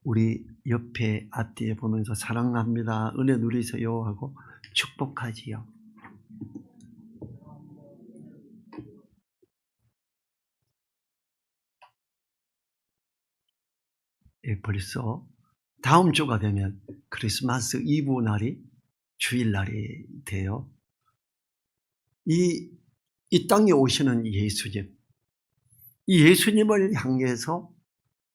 우리 옆에 앞뒤에 보면서 사랑합니다, 은혜 누리세요 하고 축복하지요. 예, 벌써 다음 주가 되면 크리스마스 이브 날이 주일날이 돼요. 이 땅에 오시는 예수님, 이 예수님을 향해서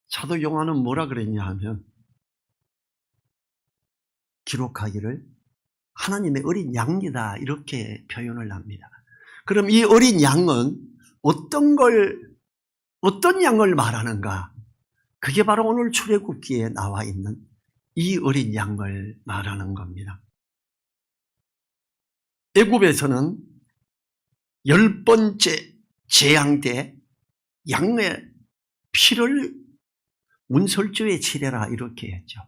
사도 요한은 뭐라 그랬냐 하면 기록하기를 하나님의 어린 양이다 이렇게 표현을 합니다. 그럼 이 어린 양은 어떤 양을 말하는가? 그게 바로 오늘 출애굽기에 나와 있는 이 어린 양을 말하는 겁니다. 애굽에서는 10번째 재앙 때 양의 피를 문설주에 칠해라 이렇게 했죠.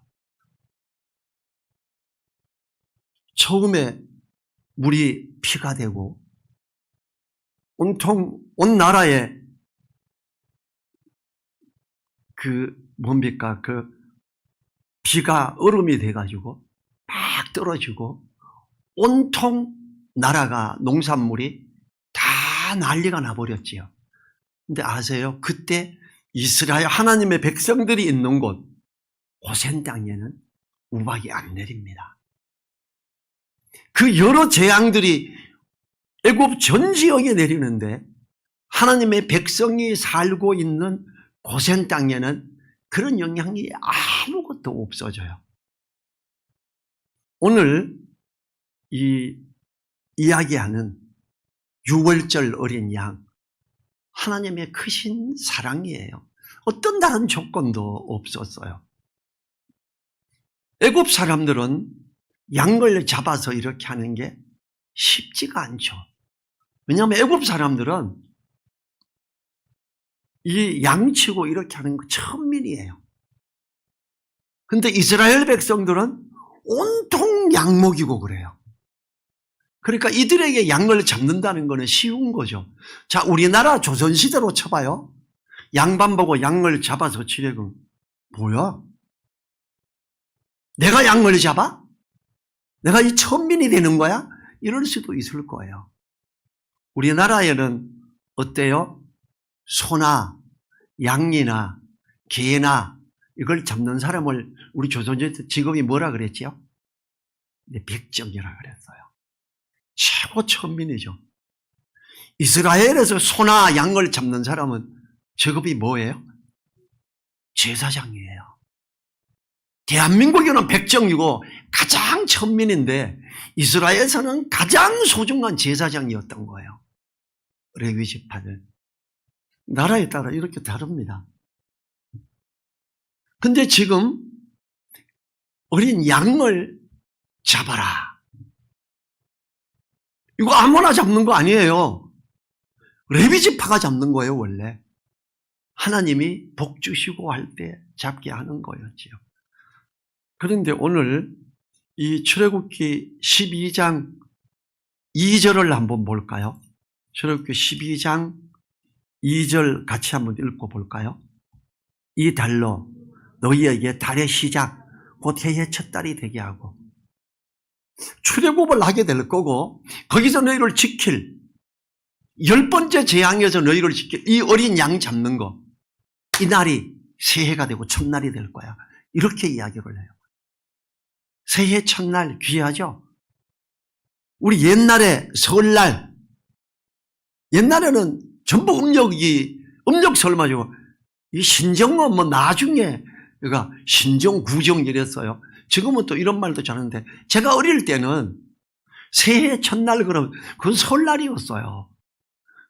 처음에 물이 피가 되고 온통 온 나라에 비가 얼음이 돼가지고 막 떨어지고 온통 나라가 농산물이 다 난리가 나버렸지요. 근데 아세요? 그때 이스라엘 하나님의 백성들이 있는 곳 고센 땅에는 우박이 안 내립니다. 그 여러 재앙들이 애굽 전 지역에 내리는데 하나님의 백성이 살고 있는 고센 땅에는 그런 영향이 아무것도 없어져요. 오늘 이 이야기하는 유월절 어린 양, 하나님의 크신 사랑이에요. 어떤 다른 조건도 없었어요. 애굽 사람들은 양을 잡아서 이렇게 하는 게 쉽지가 않죠. 왜냐하면 애굽 사람들은 이 양치고 이렇게 하는 거 천민이에요. 근데 이스라엘 백성들은 온통 양 먹이고 그래요. 그러니까 이들에게 양을 잡는다는 거는 쉬운 거죠. 자, 우리나라 조선시대로 쳐봐요. 양반 보고 양을 잡아서 치려고 뭐야? 내가 양을 잡아? 내가 이 천민이 되는 거야? 이럴 수도 있을 거예요. 우리나라에는 어때요? 소나 양이나 개나 이걸 잡는 사람을 우리 조선시대 직업이 뭐라 그랬지요? 백정이라 그랬어요. 최고 천민이죠. 이스라엘에서 소나 양을 잡는 사람은 직업이 뭐예요? 제사장이에요. 대한민국에는 백정이고 가장 천민인데 이스라엘에서는 가장 소중한 제사장이었던 거예요. 레위 지파들. 나라에 따라 이렇게 다릅니다. 근데 지금 어린 양을 잡아라. 이거 아무나 잡는 거 아니에요. 레위 지파가 잡는 거예요, 원래. 하나님이 복 주시고 할 때 잡게 하는 거였지요. 그런데 오늘 이 출애굽기 12장 2절을 한번 볼까요? 출애굽기 12장 2절 같이 한번 읽고 볼까요? 이 달로 너희에게 달의 시작 곧 해의 첫 달이 되게 하고 출애굽을 하게 될 거고 거기서 너희를 지킬 10번째 재앙에서 너희를 지킬 이 어린 양 잡는 거 이 날이 새해가 되고 첫날이 될 거야. 이렇게 이야기를 해요. 새해 첫날 귀하죠? 우리 옛날에 설날 옛날에는 전부 음력 설마죠. 이 신정은 뭐 나중에 그러니까 신정 구정 이랬어요. 지금은 또 이런 말도 잘하는데 제가 어릴 때는 새해 첫날 그러면 그건 설날이었어요.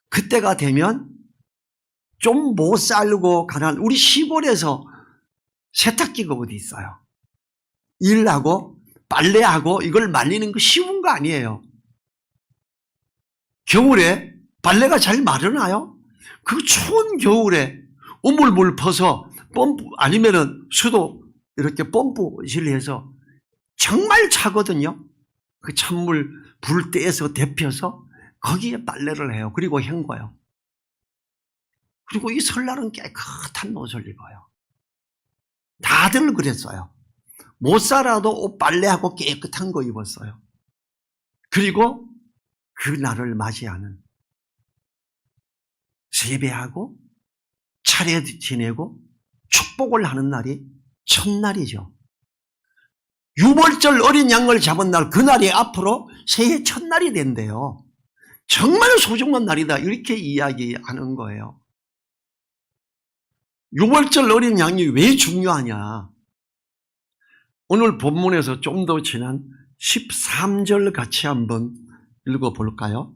그때가 되면 좀 못 살고 가난 우리 시골에서 세탁기가 어디 있어요. 일하고 빨래하고 이걸 말리는 거 쉬운 거 아니에요. 겨울에 빨래가 잘 마르나요? 그 추운 겨울에 우물물 퍼서 펌프 아니면은 수도 이렇게 펌프질 해서 정말 차거든요. 그 찬물 불 떼서 데펴서 거기에 빨래를 해요. 그리고 헹궈요. 그리고 이 설날은 깨끗한 옷을 입어요. 다들 그랬어요. 못 살아도 옷 빨래하고 깨끗한 거 입었어요. 그리고 그날을 맞이하는 세배하고 차례 지내고 축복을 하는 날이 첫날이죠. 유월절 어린 양을 잡은 날, 그날이 앞으로 새해 첫날이 된대요. 정말 소중한 날이다, 이렇게 이야기하는 거예요. 유월절 어린 양이 왜 중요하냐? 오늘 본문에서 좀 더 지난 13절 같이 한번 읽어볼까요?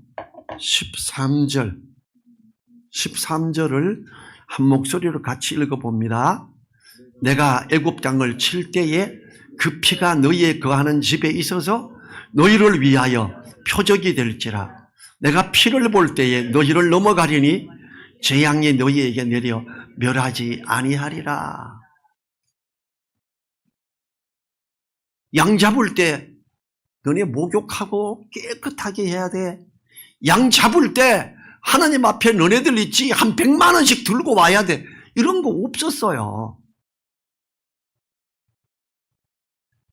13절을 한 목소리로 같이 읽어봅니다. 내가 애굽 땅을 칠 때에 그 피가 너희의 거하는 집에 있어서 너희를 위하여 표적이 될지라. 내가 피를 볼 때에 너희를 넘어가리니 재앙이 너희에게 내려 멸하지 아니하리라. 양 잡을 때 너네 목욕하고 깨끗하게 해야 돼. 양 잡을 때 하나님 앞에 너네들 있지, 한 100만 원씩 들고 와야 돼. 이런 거 없었어요.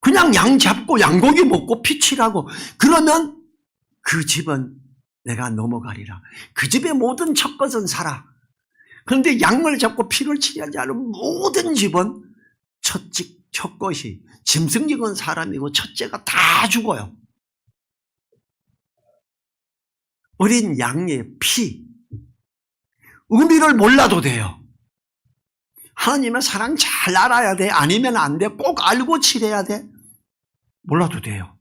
그냥 양 잡고 양고기 먹고 피치라고. 그러면 그 집은 내가 넘어가리라. 그 집의 모든 첫 것은 살아. 그런데 양을 잡고 피를 치려지 않은 모든 집은 첫 것이, 짐승이건 사람이고 첫째가 다 죽어요. 어린 양의 피, 의미를 몰라도 돼요. 하나님의 사랑 잘 알아야 돼. 아니면 안 돼. 꼭 알고 칠해야 돼. 몰라도 돼요.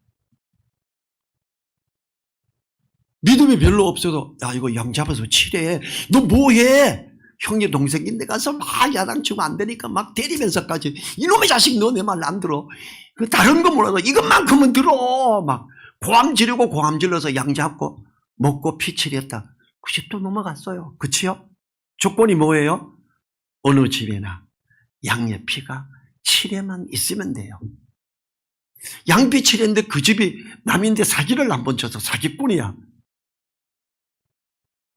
믿음이 별로 없어도, 야, 이거 양 잡아서 칠해. 너 뭐해? 형님 동생인데 가서 막 야단치면 안 되니까 막 때리면서까지, 이놈의 자식 너 내 말 안 들어. 그 다른 거 몰라도 이것만큼은 들어. 막 고함 지르고 고함 질러서 양 잡고 먹고 피칠했다. 그 집도 넘어갔어요. 그치요? 조건이 뭐예요? 어느 집에나 양의 피가 칠해만 있으면 돼요. 양피 칠했는데 그 집이 남인데 사기를 한번 쳐서 사기꾼이야.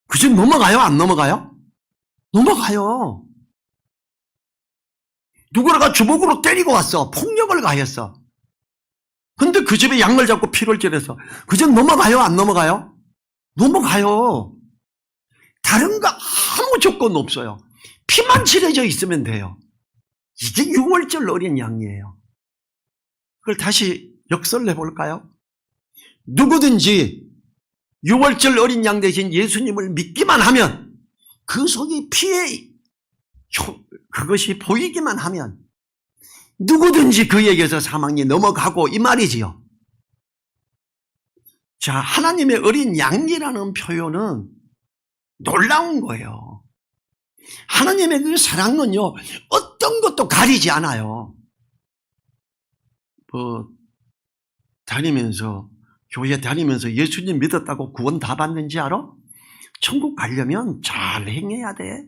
그 집 넘어가요? 안 넘어가요? 넘어가요. 누구라가 주먹으로 때리고 왔어. 폭력을 가했어. 근데 그 집에 양을 잡고 피를 찔러서 그 집 넘어가요? 안 넘어가요? 넘어가요. 다른 거 아무 조건 없어요. 피만 칠해져 있으면 돼요. 이게 6월절 어린 양이에요. 그걸 다시 역설을 해볼까요? 누구든지 6월절 어린 양 대신 예수님을 믿기만 하면, 그 속에 피의 그것이 보이기만 하면 누구든지 그에게서 사망이 넘어가고, 이 말이지요. 자, 하나님의 어린 양이라는 표현은 놀라운 거예요. 하나님의 그 사랑은요, 어떤 것도 가리지 않아요. 교회 다니면서 예수님 믿었다고 구원 다 받는지 알아? 천국 가려면 잘 행해야 돼.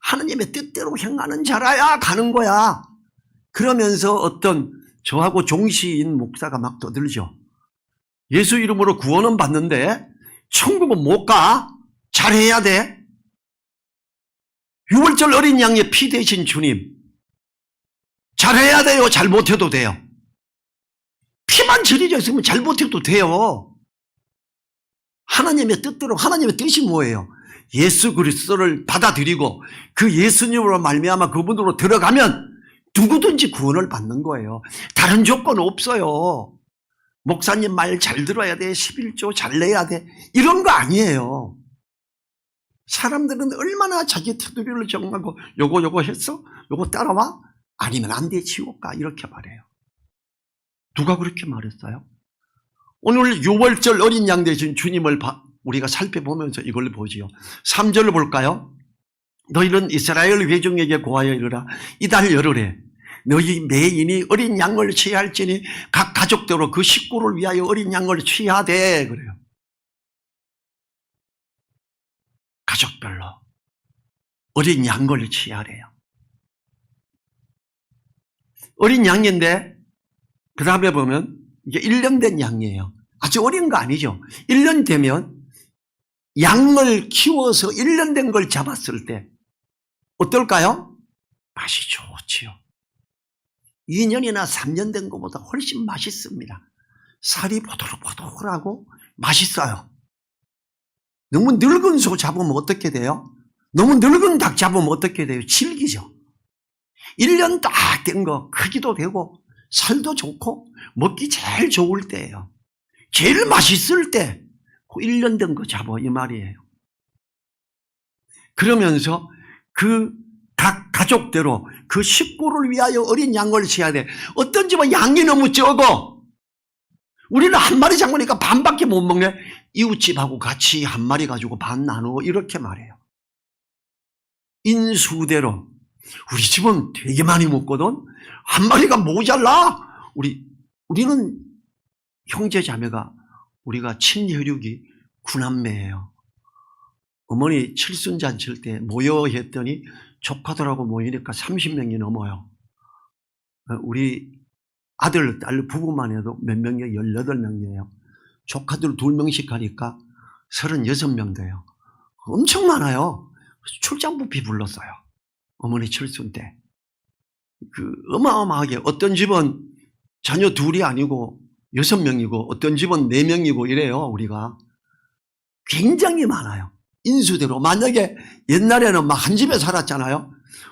하나님의 뜻대로 행하는 자라야 가는 거야. 그러면서 어떤 저하고 종시인 목사가 막 떠들죠. 예수 이름으로 구원은 받는데 천국은 못 가. 잘해야 돼. 6월절 어린 양의 피 대신 주님. 잘해야 돼요? 잘 못해도 돼요? 피만 절여져 있으면 잘 못해도 돼요. 하나님의 뜻대로, 하나님의 뜻이 뭐예요? 예수 그리스도를 받아들이고 그 예수님으로 말미암아 그분으로 들어가면 누구든지 구원을 받는 거예요. 다른 조건 없어요. 목사님 말 잘 들어야 돼. 11조 잘 내야 돼. 이런 거 아니에요. 사람들은 얼마나 자기 테두리를 정하고 요거 했어? 요거 따라와? 아니면 안 돼, 지옥 가. 이렇게 말해요. 누가 그렇게 말했어요? 오늘 6월절 어린 양 되신 주님을 우리가 살펴보면서 이걸 보지요. 3절을 볼까요? 너희는 이스라엘 회중에게 고하여 이르라. 이달 열흘에 너희 매인이 어린 양을 취할지니 각 가족대로 그 식구를 위하여 어린 양을 취하되, 그래요. 가족별로 어린 양을 취하래요. 어린 양인데 그 다음에 보면 이게 1년 된 양이에요. 아주 어린 거 아니죠. 1년 되면 양을 키워서 1년 된 걸 잡았을 때 어떨까요? 맛이 좋지요. 2년이나 3년 된 것보다 훨씬 맛있습니다. 살이 보들보들하고 맛있어요. 너무 늙은 소 잡으면 어떻게 돼요? 너무 늙은 닭 잡으면 어떻게 돼요? 질기죠. 1년 딱 된 거 크기도 되고 살도 좋고 먹기 제일 좋을 때예요. 제일 맛있을 때 1년 된 거 잡아 이 말이에요. 그러면서 그 각 가족대로 그 식구를 위하여 어린 양을 치어야 돼. 어떤 집은 양이 너무 적어. 우리는 한 마리 잡으니까 반밖에 못 먹네. 이웃집하고 같이 한 마리 가지고 반 나누고 이렇게 말해요. 인수대로. 우리 집은 되게 많이 먹거든. 한 마리가 모자라. 우리는 형제 자매가 우리가 친혈육이 9남매예요. 어머니 칠순잔치 때 모여 했더니 조카들하고 모이니까 30명이 넘어요. 우리 아들, 딸 부부만 해도 몇 명이에요? 18명이에요. 조카들 2명씩 하니까 36명 돼요. 엄청 많아요. 출장부피 불렀어요. 어머니 칠순 때. 어마어마하게 어떤 집은 자녀 2이 아니고 6명이고 어떤 집은 4명이고 이래요. 우리가. 굉장히 많아요. 인수대로. 만약에 옛날에는 막 한 집에 살았잖아요.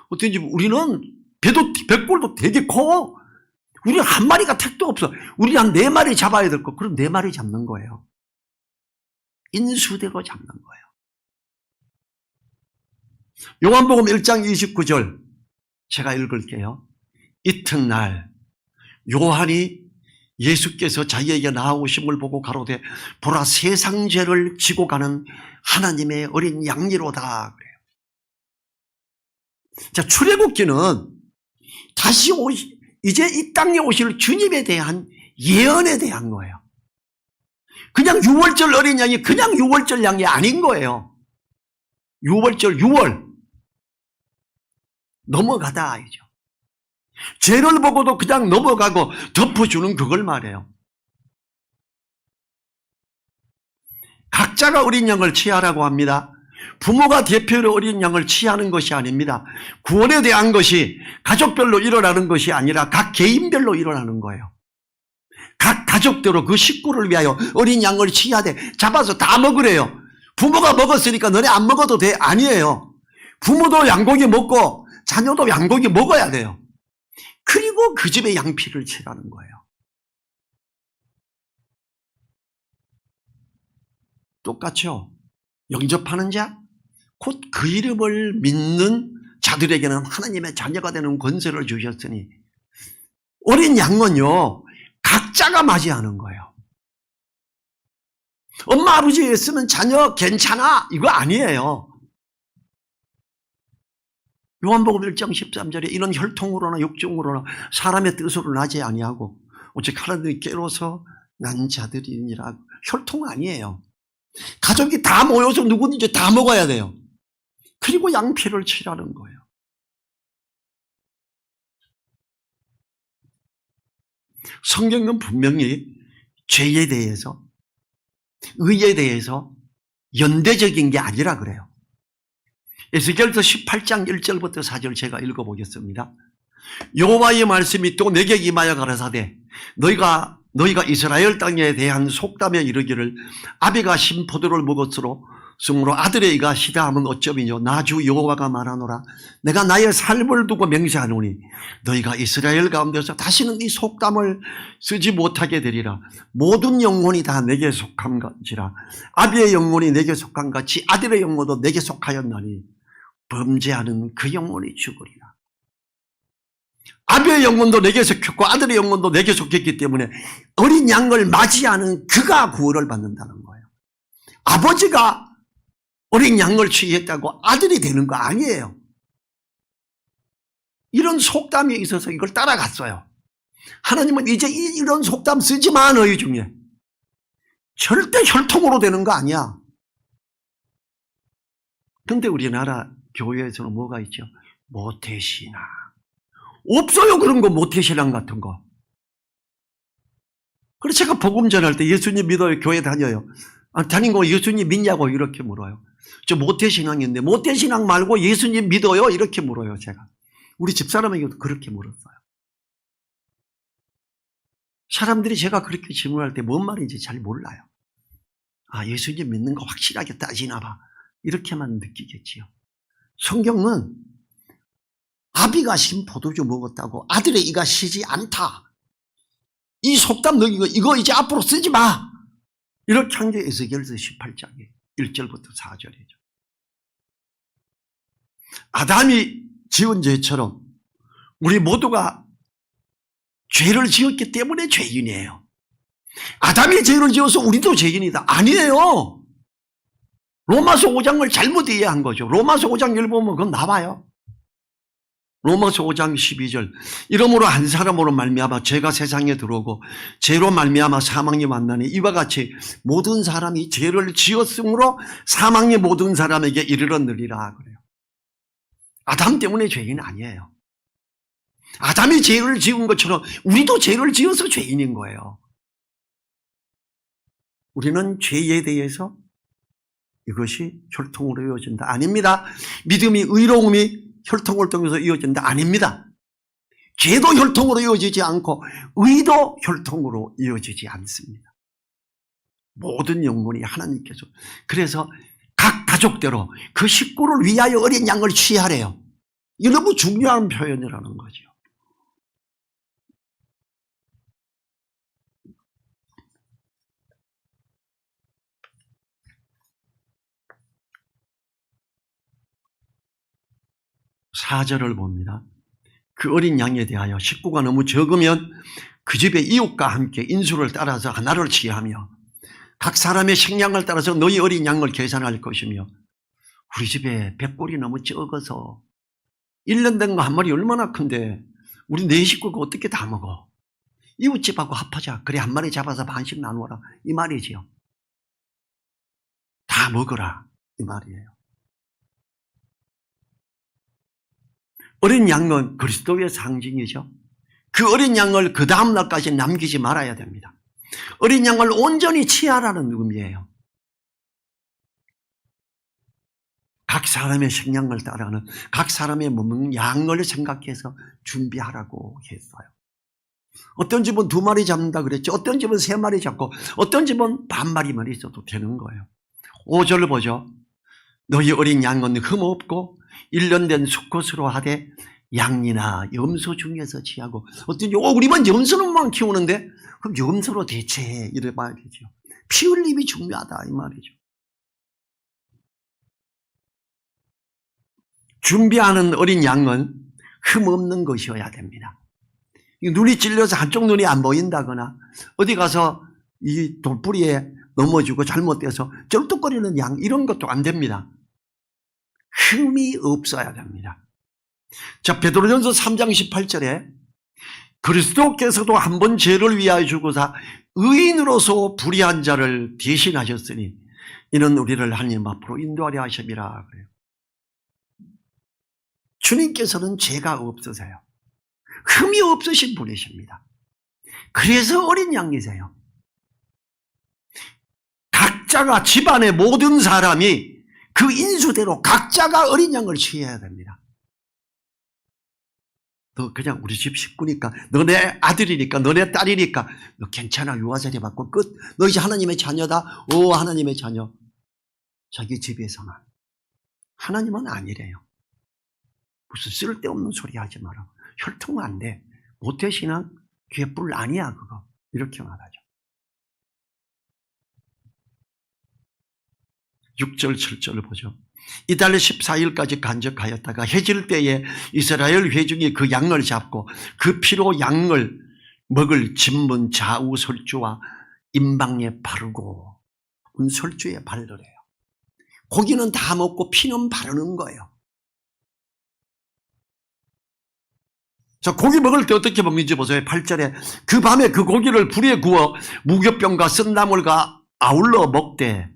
어떤 집, 우리는 뱃골도 되게 커. 우리는 한 마리가 택도 없어. 우리 한 4마리 잡아야 될 거. 그럼 4마리 잡는 거예요. 인수대로 잡는 거예요. 요한복음 1장 29절 제가 읽을게요. 이튿날 요한이 예수께서 자기에게 나아오심을 보고 가로되 보라 세상 죄를 지고 가는 하나님의 어린 양이로다 그래요. 자, 출애굽기는 다시 이제 이 땅에 오실 주님에 대한 예언에 대한 거예요. 그냥 6월절 어린 양이 그냥 6월절 양이 아닌 거예요. 6월절 6월 넘어가다 이죠. 죄를 보고도 그냥 넘어가고 덮어주는 그걸 말해요. 각자가 어린 양을 취하라고 합니다. 부모가 대표로 어린 양을 취하는 것이 아닙니다. 구원에 대한 것이 가족별로 일어나는 것이 아니라 각 개인별로 일어나는 거예요. 각 가족대로 그 식구를 위하여 어린 양을 취하되 잡아서 다 먹으래요. 부모가 먹었으니까 너네 안 먹어도 돼? 아니에요. 부모도 양고기 먹고 자녀도 양고기 먹어야 돼요. 그리고 그 집에 양피를 칠하는 거예요. 똑같죠? 영접하는 자, 곧 그 이름을 믿는 자들에게는 하나님의 자녀가 되는 권세를 주셨으니 어린 양은요 각자가 맞이하는 거예요. 엄마 아버지 있으면 자녀 괜찮아 이거 아니에요. 요한복음 1장 13절에 이런 혈통으로나 육종으로나 사람의 뜻으로 나지 아니하고 오직 하나님이 깨로서 난 자들이니라. 혈통 아니에요. 가족이 다 모여서 누구든지 다 먹어야 돼요. 그리고 양피를 칠하는 거예요. 성경은 분명히 죄에 대해서 의에 대해서 연대적인 게 아니라 그래요. 에스겔서 18장 1절부터 4절 제가 읽어보겠습니다. 여호와의 말씀이 또 내게 임하여 가라사대 너희가 이스라엘 땅에 대한 속담에 이르기를 아비가 신포도를 먹었으므로 아들의 이가 시다하면 어쩌미뇨. 나 주 여호와가 말하노라. 내가 나의 삶을 두고 맹세하노니 너희가 이스라엘 가운데서 다시는 이 속담을 쓰지 못하게 되리라. 모든 영혼이 다 내게 속함같이라. 아비의 영혼이 내게 속한 같이 아들의 영혼도 내게 속하였나니 범죄하는 그 영혼이 죽으리라. 아비의 영혼도 내게 속했고 아들의 영혼도 내게 속했기 때문에 어린 양을 맞이하는 그가 구원을 받는다는 거예요. 아버지가 어린 양을 취했다고 아들이 되는 거 아니에요. 이런 속담이 있어서 이걸 따라갔어요. 하나님은 이제 이런 속담 쓰지 마 너희 중에. 절대 혈통으로 되는 거 아니야. 근데 우리나라 교회에서는 뭐가 있죠? 모태신앙. 없어요 그런 거. 모태신앙 같은 거. 그래서 제가 복음 전할 때 예수님 믿어요 교회 다녀요. 다니고 예수님 믿냐고 이렇게 물어요. 저 모태신앙인데 모태신앙 말고 예수님 믿어요? 이렇게 물어요 제가. 우리 집사람에게도 그렇게 물었어요. 사람들이 제가 그렇게 질문할 때 뭔 말인지 잘 몰라요. 아, 예수님 믿는 거 확실하게 따지나 봐. 이렇게만 느끼겠지요. 성경은 아비가 신 포도주 먹었다고 아들의 이가 시지 않다. 이 속담 너 이거 이제 앞으로 쓰지 마. 이렇게 한 게 에스겔서 18장에 1절부터 4절이죠. 아담이 지은 죄처럼 우리 모두가 죄를 지었기 때문에 죄인이에요. 아담이 죄를 지어서 우리도 죄인이다. 아니에요. 로마서 5장을 잘못 이해한 거죠. 로마서 5장 읽어보면 그건 나와요. 로마서 5장 12절 이러므로 한 사람으로 말미암아 죄가 세상에 들어오고 죄로 말미암아 사망이 만나니 이와 같이 모든 사람이 죄를 지었으므로 사망이 모든 사람에게 이르렀느니라 그래요. 아담 때문에 죄인 아니에요. 아담이 죄를 지은 것처럼 우리도 죄를 지어서 죄인인 거예요. 우리는 죄에 대해서 이것이 혈통으로 이어진다. 아닙니다. 믿음이 의로움이 혈통을 통해서 이어진다. 아닙니다. 죄도 혈통으로 이어지지 않고 의도 혈통으로 이어지지 않습니다. 모든 영혼이 하나님께서 그래서 각 가족대로 그 식구를 위하여 어린 양을 취하래요. 이게 너무 중요한 표현이라는 거죠. 사절을 봅니다. 그 어린 양에 대하여 식구가 너무 적으면 그 집의 이웃과 함께 인수를 따라서 하나를 취하며 각 사람의 식량을 따라서 너희 어린 양을 계산할 것이며 우리 집에 백골이 너무 적어서 1년 된 거 한 마리 얼마나 큰데 우리 네 식구가 어떻게 다 먹어. 이웃집하고 합하자. 그래 한 마리 잡아서 반씩 나누어라. 이 말이지요. 다 먹어라. 이 말이에요. 어린 양은 그리스도의 상징이죠. 그 어린 양을 그 다음 날까지 남기지 말아야 됩니다. 어린 양을 온전히 취하라는 의미예요. 각 사람의 식량을 따라가는 각 사람의 먹는 양을 생각해서 준비하라고 했어요. 어떤 집은 2마리 잡는다 그랬죠. 어떤 집은 3마리 잡고 어떤 집은 반마리만 있어도 되는 거예요. 5절 보죠. 너희 어린 양은 흠없고 1년 된 수컷으로 하되 양이나 염소 중에서 취하고 어떤 우리만 염소는만 키우는데 그럼 염소로 대체해 이래 봐야 되죠. 피 흘림이 중요하다 이 말이죠. 준비하는 어린 양은 흠없는 것이어야 됩니다. 눈이 찔려서 한쪽 눈이 안 보인다거나 어디 가서 이 돌뿌리에 넘어지고 잘못돼서 쩔뚝거리는 양 이런 것도 안 됩니다. 흠이 없어야 됩니다. 자, 베드로전서 3장 18절에 그리스도께서도 한 번 죄를 위하여 죽으사 의인으로서 불의한 자를 대신하셨으니 이는 우리를 하나님 앞으로 인도하려 하심이라 그래요. 주님께서는 죄가 없으세요. 흠이 없으신 분이십니다. 그래서 어린 양이세요. 각자가 집안의 모든 사람이 그 인수대로 각자가 어린 양을 취해야 됩니다. 너 그냥 우리 집 식구니까 너네 아들이니까 너네 딸이니까 너 괜찮아 유아세례 받고 끝. 너 이제 하나님의 자녀다. 오 하나님의 자녀. 자기 집에서만. 하나님은 아니래요. 무슨 쓸데없는 소리 하지 마라. 혈통은 안 돼. 모태신앙 괴뿔 아니야 그거. 이렇게 말하죠. 6절 7절을 보죠. 이달 14일까지 간직하였다가 해질 때에 이스라엘 회중이 그 양을 잡고 그 피로 양을 먹을 진문 좌우 설주와 임방에 바르고 설주에 바르래요. 고기는 다 먹고 피는 바르는 거예요. 자, 고기 먹을 때 어떻게 먹는지 보세요. 8절에 그 밤에 그 고기를 불에 구워 무교병과 쓴나물과 아울러 먹되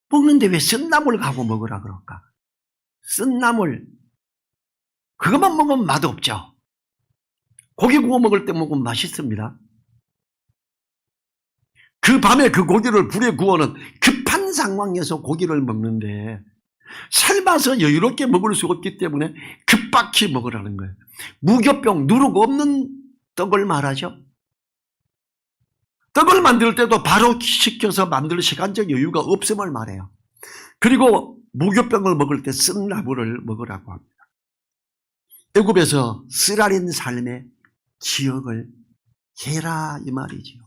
먹는데 왜 쓴나물 가고 먹으라 그럴까? 쓴나물 그것만 먹으면 맛없죠. 고기 구워 먹을 때 먹으면 맛있습니다. 그 밤에 그 고기를 불에 구워는 급한 상황에서 고기를 먹는데 삶아서 여유롭게 먹을 수 없기 때문에 급박히 먹으라는 거예요. 무교병 누룩 없는 떡을 말하죠. 떡을 만들 때도 바로 식혀서 만들 시간적 여유가 없음을 말해요. 그리고 무교병을 먹을 때 쓴 나물을 먹으라고 합니다. 애굽에서 쓰라린 삶의 기억을 해라 이 말이지요.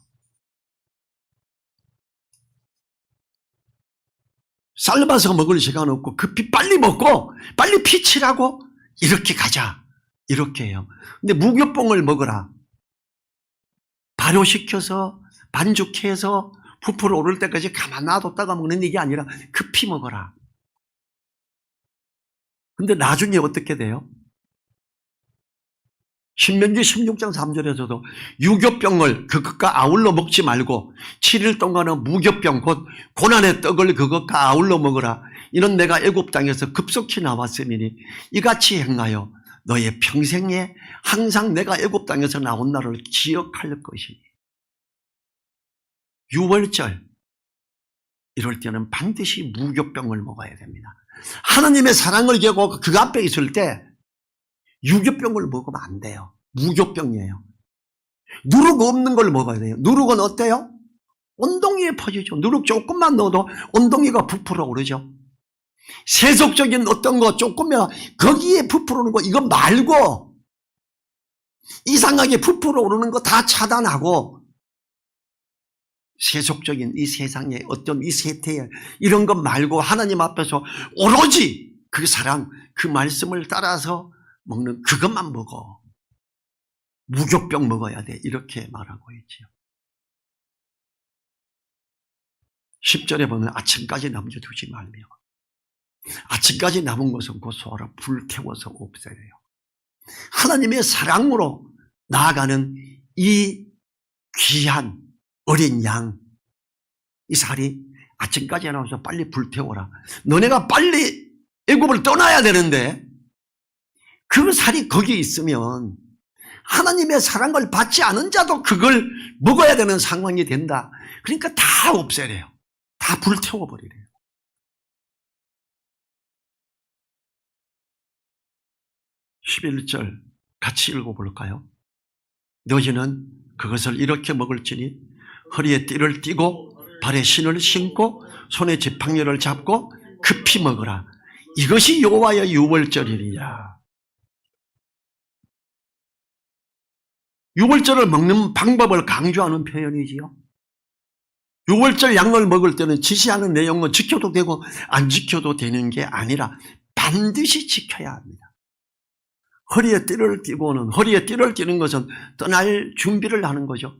삶아서 먹을 시간 없고 급히 빨리 먹고 빨리 피치라고 이렇게 가자 이렇게 해요. 근데 무교병을 먹어라. 발효시켜서 반죽해서 부풀어 오를 때까지 가만 놔뒀다가 먹는 얘기 아니라 급히 먹어라. 근데 나중에 어떻게 돼요? 신명기 16장 3절에서도 유교병을 그것과 아울러 먹지 말고 7일 동안은 무교병 곧 고난의 떡을 그것과 아울러 먹으라. 이는 내가 애굽 땅에서 급속히 나왔으니 이같이 행하여 너의 평생에 항상 내가 애굽 땅에서 나온 날을 기억할 것이니. 유월절 이럴 때는 반드시 무교병을 먹어야 됩니다. 하나님의 사랑을 겨고 그 앞에 있을 때 유교병을 먹으면 안 돼요. 무교병이에요. 누룩 없는 걸 먹어야 돼요. 누룩은 어때요? 온동이에 퍼지죠. 누룩 조금만 넣어도 온동이가 부풀어 오르죠. 세속적인 어떤 거 조금만 거기에 부풀어 오르는 거 이거 말고 이상하게 부풀어 오르는 거 다 차단하고 세속적인 이 세상에 어떤 이 세태에 이런 것 말고 하나님 앞에서 오로지 그 사랑 그 말씀을 따라서 먹는 그것만 먹어. 무교병 먹어야 돼. 이렇게 말하고 있지요. 10절에 보면 아침까지 남겨두지 말며 아침까지 남은 것은 고소하라 불태워서 없애요. 하나님의 사랑으로 나아가는 이 귀한 어린 양, 이 살이 아침까지 나와서 빨리 불태워라. 너네가 빨리 애굽을 떠나야 되는데 그 살이 거기 있으면 하나님의 사랑을 받지 않은 자도 그걸 먹어야 되는 상황이 된다. 그러니까 다 없애래요. 다 불태워버리래요. 11절 같이 읽어볼까요? 너희는 그것을 이렇게 먹을지니 허리에 띠를 띠고 발에 신을 신고 손에 지팡이를 잡고 급히 먹으라. 이것이 여호와의 유월절이니라. 유월절을 먹는 방법을 강조하는 표현이지요. 유월절 양을 먹을 때는 지시하는 내용은 지켜도 되고 안 지켜도 되는 게 아니라 반드시 지켜야 합니다. 허리에 띠를 띠고는 허리에 띠를 띠는 것은 떠날 준비를 하는 거죠.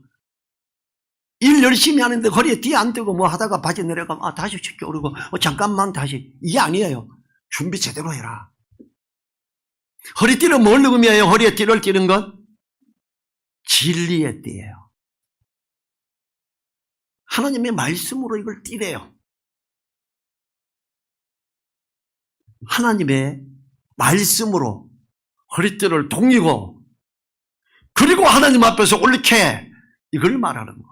일 열심히 하는데 허리에 띠 안 띠고 뭐 하다가 바지 내려가면 다시 지켜 오르고 잠깐만 다시 이게 아니에요. 준비 제대로 해라. 허리띠는 뭘 의미해요? 허리에 띠를 띠는 건 진리의 띠예요. 하나님의 말씀으로 이걸 띠래요. 하나님의 말씀으로 허리띠를 동이고 그리고 하나님 앞에서 올리게 이걸 말하는 거예요.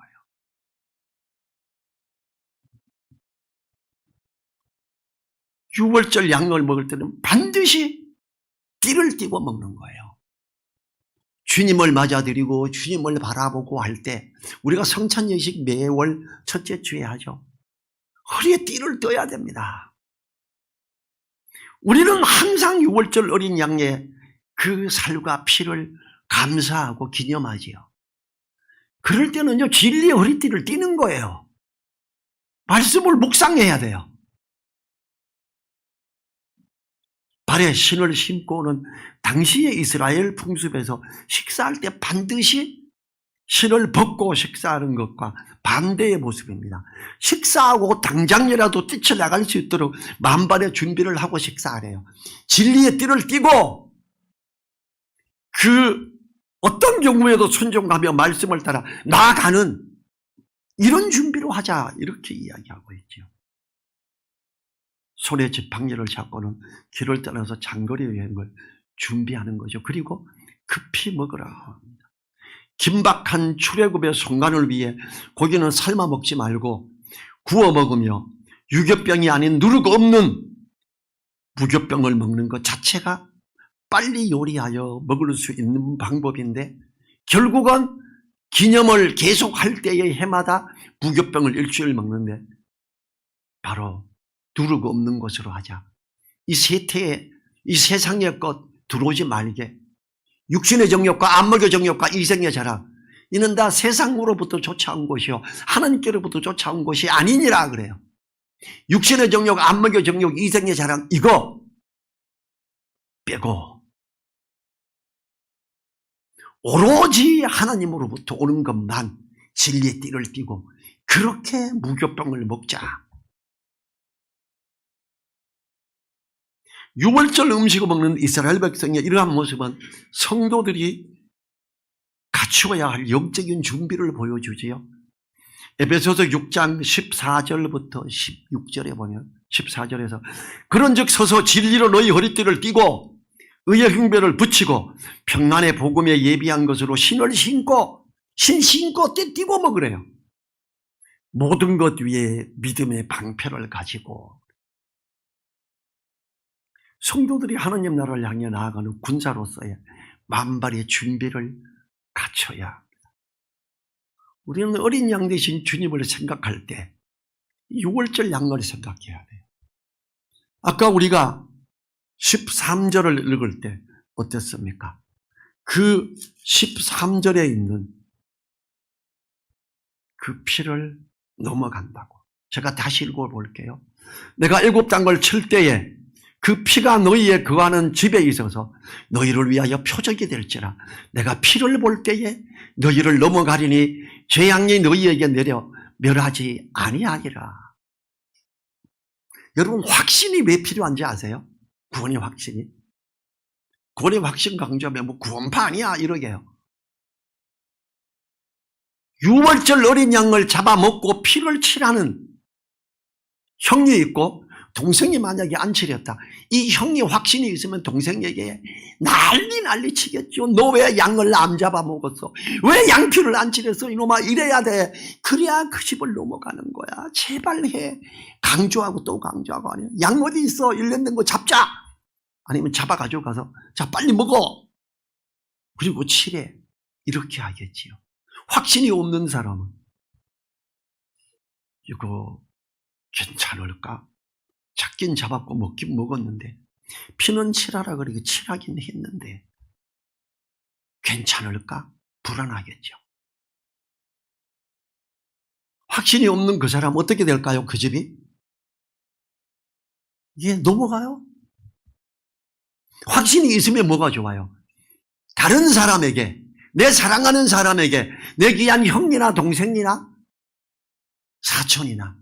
유월절 양을 먹을 때는 반드시 띠를 띠고 먹는 거예요. 주님을 맞아드리고 주님을 바라보고 할 때 우리가 성찬예식 매월 첫째 주에 하죠. 허리에 띠를 떠야 됩니다. 우리는 항상 유월절 어린 양의 그 살과 피를 감사하고 기념하지요. 그럴 때는요 진리의 허리띠를 띠는 거예요. 말씀을 묵상해야 돼요. 발에 신을 신고는 당시의 이스라엘 풍습에서 식사할 때 반드시 신을 벗고 식사하는 것과 반대의 모습입니다. 식사하고 당장이라도 뛰쳐나갈 수 있도록 만반의 준비를 하고 식사하래요. 진리의 띠를 띠고 그 어떤 경우에도 순종하며 말씀을 따라 나아가는 이런 준비로 하자 이렇게 이야기하고 있죠. 손에 지팡이를 잡고는 길을 떠나서 장거리 여행을 준비하는 거죠. 그리고 급히 먹으라 합니다. 긴박한 출애굽의 순간을 위해 고기는 삶아 먹지 말고 구워 먹으며 유교병이 아닌 누룩 없는 무교병을 먹는 것 자체가 빨리 요리하여 먹을 수 있는 방법인데 결국은 기념을 계속할 때에 해마다 무교병을 일주일 먹는데 바로 두르고 없는 것으로 하자. 이 세태에 이 세상의 것 들어오지 말게. 육신의 정욕과 안목의 정욕과 이생의 자랑 이는 다 세상으로부터 쫓아온 것이요 하나님께로부터 쫓아온 것이 아니니라 그래요. 육신의 정욕, 안목의 정욕, 이생의 자랑 이거 빼고 오로지 하나님으로부터 오는 것만 진리의 띠를 띠고 그렇게 무교병을 먹자. 유월절 음식을 먹는 이스라엘 백성의 이러한 모습은 성도들이 갖추어야 할 영적인 준비를 보여주지요. 에베소서 6장 14절부터 16절에 보면 14절에서 그런즉 서서 진리로 너희 허리띠를 띠고 의의 흉배를 붙이고 평난의 복음에 예비한 것으로 신을 신고 때 띠고 먹으래요. 모든 것 위에 믿음의 방패를 가지고 성도들이 하나님 나라를 향해 나아가는 군사로서의 만발의 준비를 갖춰야 합니다. 우리는 어린 양 대신 주님을 생각할 때 6월절 양을 생각해야 돼요. 아까 우리가 13절을 읽을 때 어땠습니까? 그 13절에 있는 그 피를 넘어간다고. 제가 다시 읽어볼게요. 내가 7장을 칠 때에 그 피가 너희에 거하는 집에 있어서 너희를 위하여 표적이 될지라. 내가 피를 볼 때에 너희를 넘어가리니 재앙이 너희에게 내려 멸하지 아니하리라. 여러분 확신이 왜 필요한지 아세요? 구원의 확신이. 구원의 확신 강조하면 뭐 구원파 아니야 이러게요. 유월절 어린 양을 잡아먹고 피를 칠하는 형이 있고 동생이 만약에 안 치렸다. 이 형이 확신이 있으면 동생에게 난리 치겠죠. 너 왜 양을 안 잡아먹었어? 왜 양피를 안 칠했어? 이놈아 이래야 돼. 그래야 그 집을 넘어가는 거야. 제발 해. 강조하고 또 강조하고 아니야. 양 어디 있어? 일년된 거 잡자. 아니면 잡아가지고 가서 자 빨리 먹어. 그리고 칠해. 이렇게 하겠지요. 확신이 없는 사람은 이거 괜찮을까? 잡긴 잡았고 먹긴 먹었는데 피는 칠하라 그러고 칠하긴 했는데 괜찮을까? 불안하겠죠. 확신이 없는 그 사람 어떻게 될까요? 그 집이? 예, 넘어가요. 확신이 있으면 뭐가 좋아요? 다른 사람에게, 내 사랑하는 사람에게, 내 귀한 형이나 동생이나 사촌이나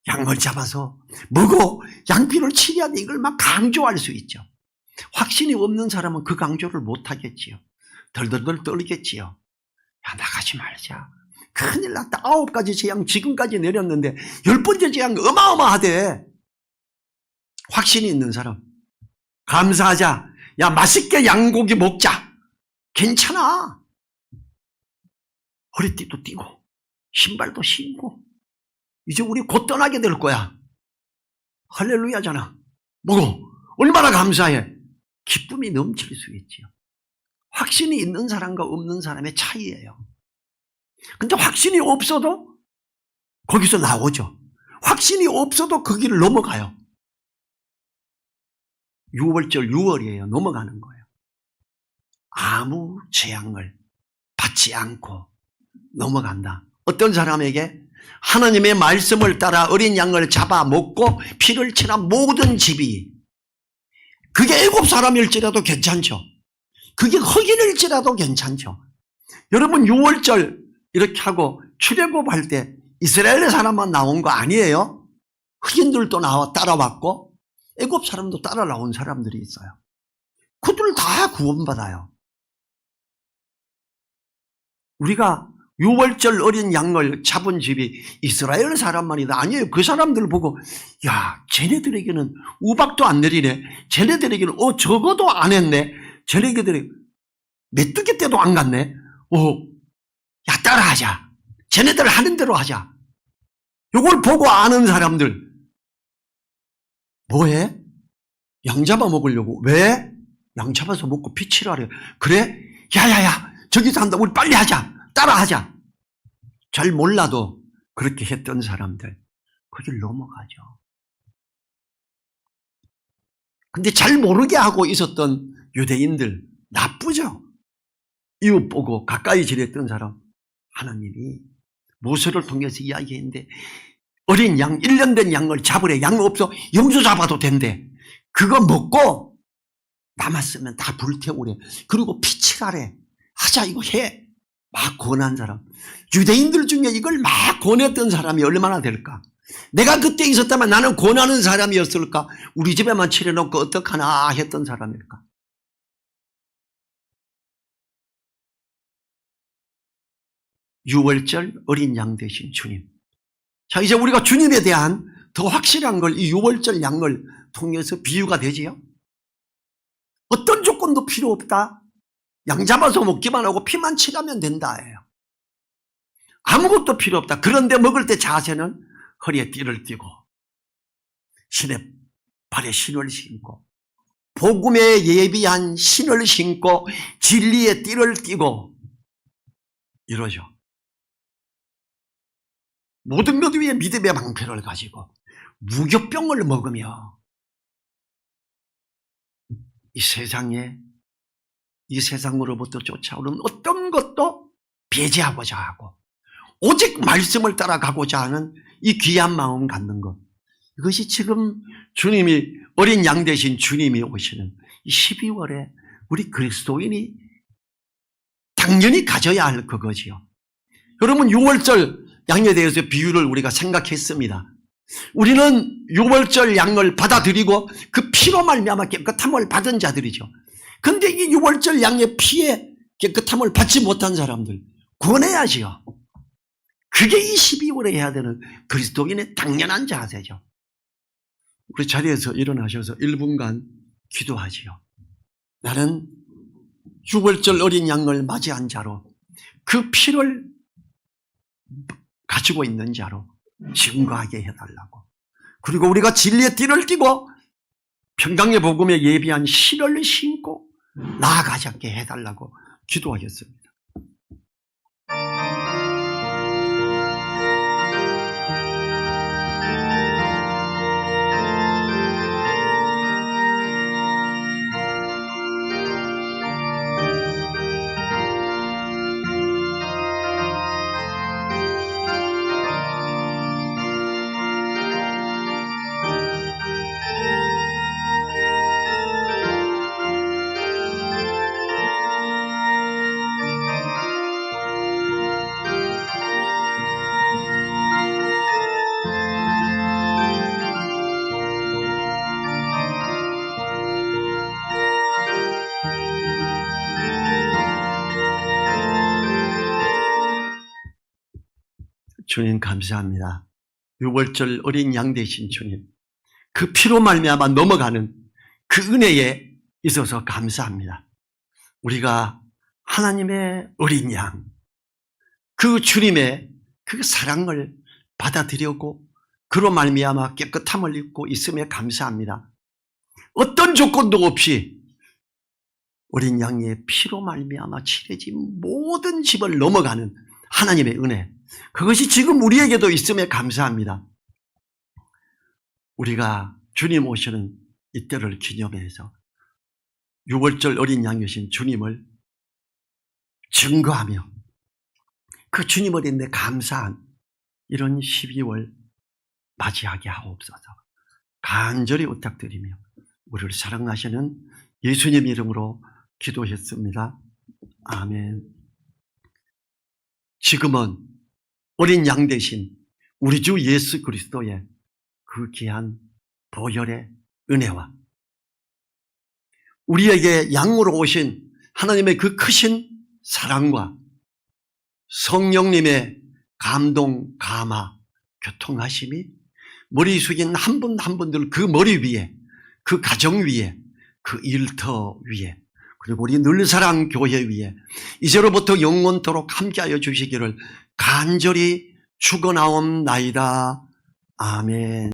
양을 잡아서 먹어 양피를 치려야 돼. 이걸 막 강조할 수 있죠. 확신이 없는 사람은 그 강조를 못하겠지요. 덜덜덜 떨겠지요. 야 나가지 말자. 큰일 났다. 9가지 재앙 지금까지 내렸는데 10번째 재앙 어마어마하대. 확신이 있는 사람 감사하자. 야 맛있게 양고기 먹자. 괜찮아. 허리띠도 띠고 신발도 신고 이제 우리 곧 떠나게 될 거야. 할렐루야잖아. 먹어. 얼마나 감사해. 기쁨이 넘칠 수 있지요. 확신이 있는 사람과 없는 사람의 차이예요. 근데 확신이 없어도 거기서 나오죠. 확신이 없어도 그 길을 넘어가요. 6월절 6월이에요. 넘어가는 거예요. 아무 재앙을 받지 않고 넘어간다. 어떤 사람에게 하나님의 말씀을 따라 어린 양을 잡아먹고 피를 칠한 모든 집이 그게 7사람일지라도 괜찮죠. 그게 흑인일지라도 괜찮죠. 여러분 6월절 이렇게 하고 출애굽할 때 이스라엘 사람만 나온 거 아니에요. 흑인들도 따라왔고 애굽 사람도 따라 나온 사람들이 있어요. 그들 다 구원받아요. 우리가 6월절 어린 양을 잡은 집이 이스라엘 사람만이다. 아니에요. 그 사람들 보고 야 쟤네들에게는 우박도 안 내리네. 쟤네들에게는 저거도 안 했네. 쟤네들이 메뚜기 때도 안 갔네. 야 따라하자. 쟤네들 하는 대로 하자. 이걸 보고 아는 사람들 뭐해? 양 잡아 먹으려고. 왜? 양 잡아서 먹고 피치라래. 그래? 야야야 저기서 한다. 우리 빨리 하자. 따라하자. 잘 몰라도 그렇게 했던 사람들 그 길 넘어가죠. 근데 잘 모르게 하고 있었던 유대인들 나쁘죠. 이웃 보고 가까이 지냈던 사람 하나님이 모세를 통해서 이야기했는데 어린 양 1년 된 양을 잡으래. 양 없어 염소 잡아도 된대. 그거 먹고 남았으면 다 불태우래. 그리고 피칠하래. 하자 이거 해. 막 권한 사람. 유대인들 중에 이걸 막 권했던 사람이 얼마나 될까? 내가 그때 있었다면 나는 권하는 사람이었을까? 우리 집에만 칠해놓고 어떡하나 했던 사람일까? 유월절 어린 양 되신 주님. 자, 이제 우리가 주님에 대한 더 확실한 걸 이 유월절 양을 통해서 비유가 되지요. 어떤 조건도 필요 없다. 양 잡아서 먹기만 하고 피만 칠하면 된다예요. 아무것도 필요 없다. 그런데 먹을 때 자세는 허리에 띠를 띠고 신의 발에 신을 신고 복음에 예비한 신을 신고 진리의 띠를 띠고 이러죠. 모든 것 위에 믿음의 방패를 가지고 무교병을 먹으며 이 세상으로부터 쫓아오는 어떤 것도 배제하고자 하고 오직 말씀을 따라가고자 하는 이 귀한 마음 갖는 것. 이것이 지금 주님이 어린 양 대신 주님이 오시는 이 12월에 우리 그리스도인이 당연히 가져야 할 그거지요. 여러분 6월절 양에 대해서 비유를 우리가 생각했습니다. 우리는 6월절 양을 받아들이고 그 피로 말미암아 깨끗함을 받은 자들이죠. 그런데 이 6월절 양의 피에 깨끗함을 받지 못한 사람들 구원해야지요. 그게 이 12월에 해야 되는 그리스도인의 당연한 자세죠. 우리 자리에서 일어나셔서 1분간 기도하지요. 나는 6월절 어린 양을 맞이한 자로 그 피를 가지고 있는 자로 증거하게 해달라고. 그리고 우리가 진리의 띠를 띠고 평강의 복음에 예비한 신을 신고 나아가게 해달라고 기도하겠습니다. 주님 감사합니다. 6월절 어린 양 되신 주님, 그 피로 말미암아 넘어가는 그 은혜에 있어서 감사합니다. 우리가 하나님의 어린 양, 그 주님의 그 사랑을 받아들이고 그로 말미암아 깨끗함을 입고 있음에 감사합니다. 어떤 조건도 없이 어린 양의 피로 말미암아 칠해진 모든 집을 넘어가는 하나님의 은혜, 그것이 지금 우리에게도 있음에 감사합니다. 우리가 주님 오시는 이때를 기념해서 6월절 어린 양이신 주님을 증거하며 그 주님 어린 데 감사한 이런 12월 맞이하게 하옵소서. 간절히 부탁드리며 우리를 사랑하시는 예수님 이름으로 기도했습니다. 아멘. 지금은 어린 양 대신 우리 주 예수 그리스도의 그 귀한 보혈의 은혜와 우리에게 양으로 오신 하나님의 그 크신 사랑과 성령님의 감동, 감화, 교통하심이 머리 숙인 한 분 한 분들 그 머리 위에, 그 가정 위에, 그 일터 위에, 그리고 우리 늘사랑 교회 위에 이제로부터 영원토록 함께하여 주시기를 간절히 축원하옵나이다. 아멘.